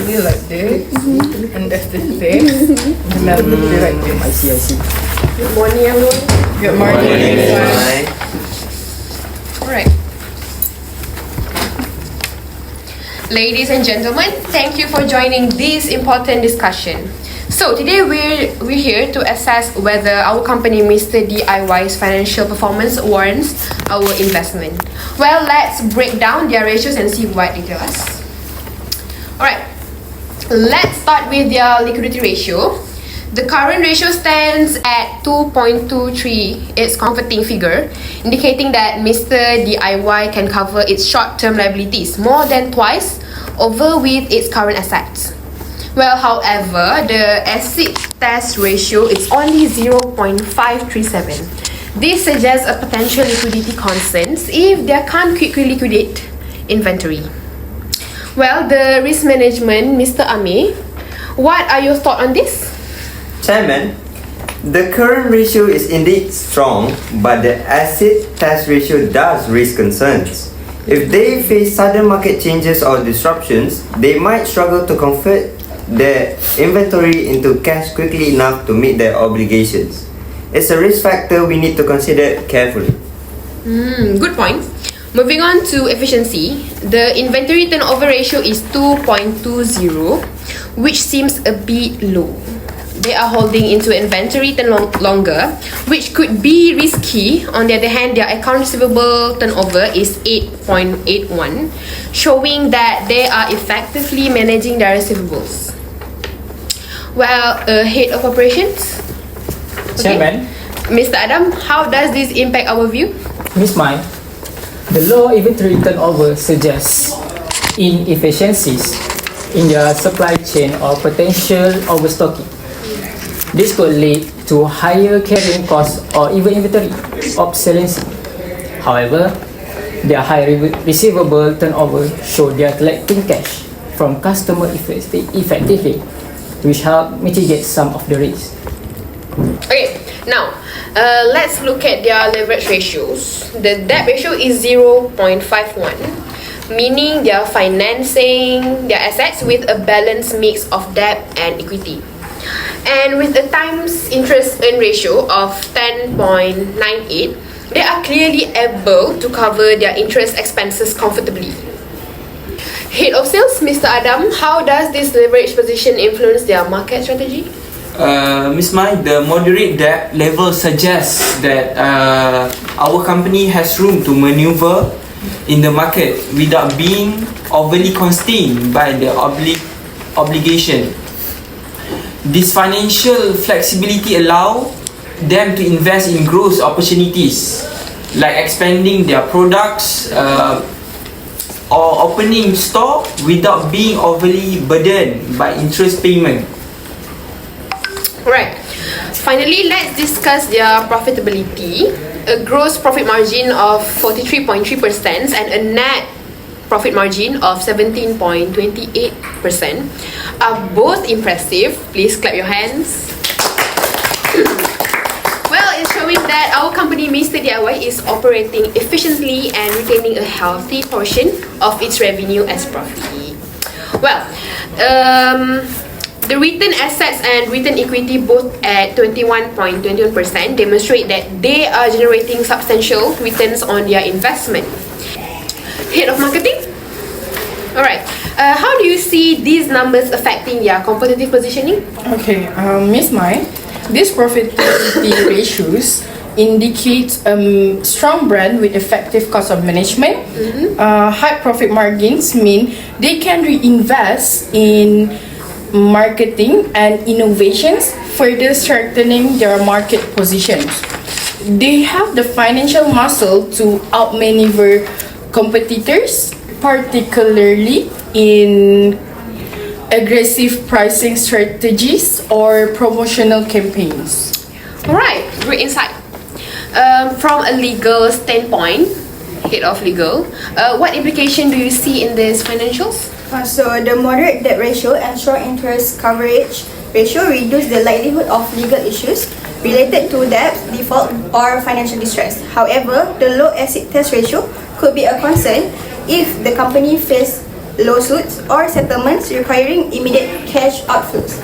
basically like this, and that's this, and then it'll be like this. I see. Good morning, everyone. Good morning, everyone. Alright. Ladies and gentlemen, thank you for joining this important discussion. So today we're here to assess whether our company Mr. DIY's financial performance warrants our investment. Well, let's break down their ratios and see what they tell us. Alright, let's start with their liquidity ratio. The current ratio stands at 2.23. It's a comforting figure, indicating that Mr. DIY can cover its short-term liabilities more than twice over with its current assets. Well, however, the asset test ratio is only 0.537. This suggests a potential liquidity concerns if they can't quickly liquidate inventory. Well, the risk management, Mr. Amir, what are your thoughts on this? Chairman, the current ratio is indeed strong, but the asset test ratio does raise concerns. If they face sudden market changes or disruptions, they might struggle to convert their inventory into cash quickly enough to meet their obligations. It's a risk factor we need to consider carefully. Good point. Moving on to efficiency, the inventory turnover ratio is 2.20, which seems a bit low. They are holding into inventory longer, which could be risky. On the other hand, their account receivable turnover is 8.81, showing that they are effectively managing their receivables. Well, head of operations, Chairman, Mr. Adam, how does this impact our view? Miss Mai, the low inventory turnover suggests inefficiencies in their supply chain or potential overstocking. This could lead to higher carrying costs or even inventory obsolescence. However, their high receivable turnover show they are collecting cash from customers effectively, which help mitigate some of the risk. Okay, now let's look at their leverage ratios. The debt ratio is 0.51, meaning they are financing their assets with a balanced mix of debt and equity. And with a times interest earn ratio of 10.98, they are clearly able to cover their interest expenses comfortably. Head of sales, Mr. Adam, how does this leverage position influence their market strategy? Ms. Mai, the moderate debt level suggests that our company has room to maneuver in the market without being overly constrained by the obligation. This financial flexibility allows them to invest in growth opportunities like expanding their products or opening store without being overly burdened by interest payment. Right. Finally, let's discuss their profitability. A gross profit margin of 43.3% and a net profit margin of 17.28% are both impressive. Please clap your hands. Well, it's showing that our company Mr. DIY is operating efficiently and retaining a healthy portion of its revenue as profit. Well, the return assets and return equity both at 21.21% demonstrate that they are generating substantial returns on their investment. Head of marketing? Alright, how do you see these numbers affecting their competitive positioning? Okay, Miss Mai, these profitability ratios indicate strong brand with effective cost of management. High profit margins mean they can reinvest in marketing and innovations, further strengthening their market positions. They have the financial muscle to outmaneuver competitors, particularly in aggressive pricing strategies or promotional campaigns. Alright, great insight. From a legal standpoint, head of legal, what implication do you see in these financials? So the moderate debt ratio and strong interest coverage ratio reduce the likelihood of legal issues related to debt, default, or financial distress. However, the low asset test ratio could be a concern if the company faces lawsuits, or settlements requiring immediate cash outflows.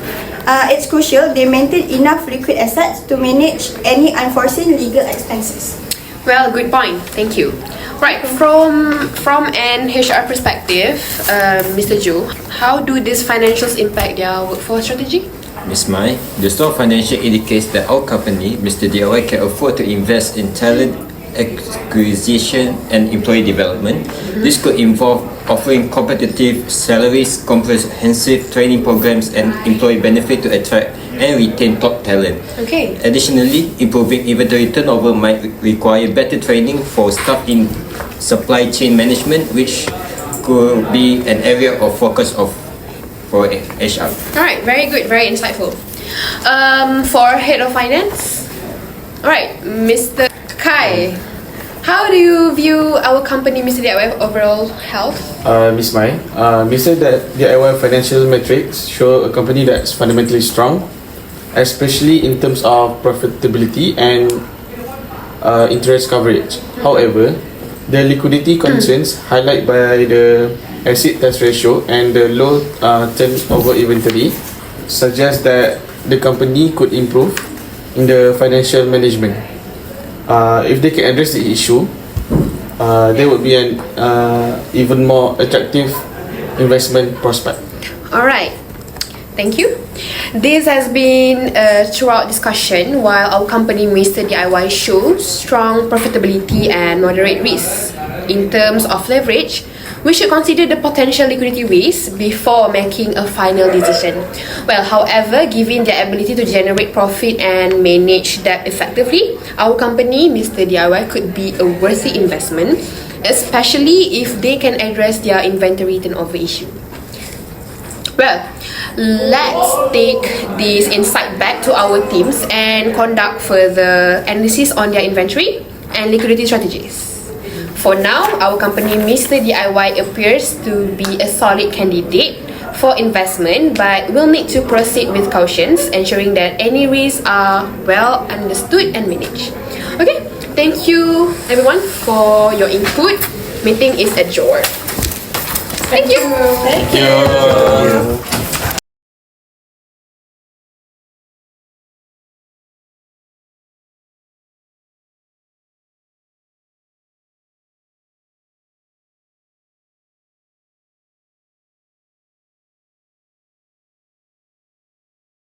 It's crucial they maintain enough liquid assets to manage any unforeseen legal expenses. Well, good point. Thank you. Right, from an HR perspective, Mr. Joe, how do these financials impact their workforce strategy? Ms. Mai, the strong financial indicates that our company, Mr. DIY, can afford to invest in talent acquisition and employee development. This could involve offering competitive salaries, comprehensive training programs, and employee benefit to attract and retain top talent. Okay. Additionally, improving inventory turnover might require better training for staff in supply chain management, which could be an area of focus for HR. Alright, very good, very insightful. For head of finance, alright, Mr. Kai, how do you view our company, Mr. DIY, overall health? Ms. Mai, we said that DIY financial metrics show a company that's fundamentally strong, especially in terms of profitability and interest coverage. However, the liquidity concerns highlighted by the asset test ratio and the low turnover inventory suggest that the company could improve in the financial management. If they can address the issue, there would be an even more attractive investment prospect. Alright, thank you. This has been a throughout discussion while our company Mr. DIY shows strong profitability and moderate risks. In terms of leverage, we should consider the potential liquidity risk before making a final decision. Well, however, given their ability to generate profit and manage debt effectively, our company, Mr. DIY, could be a worthy investment, especially if they can address their inventory turnover issue. Well, let's take this insight back to our teams and conduct further analysis on their inventory and liquidity strategies. For now, our company Mr. DIY appears to be a solid candidate for investment, but we'll need to proceed with cautions, ensuring that any risks are well understood and managed. Okay, thank you everyone for your input. Meeting is adjourned. Thank you. Thank you.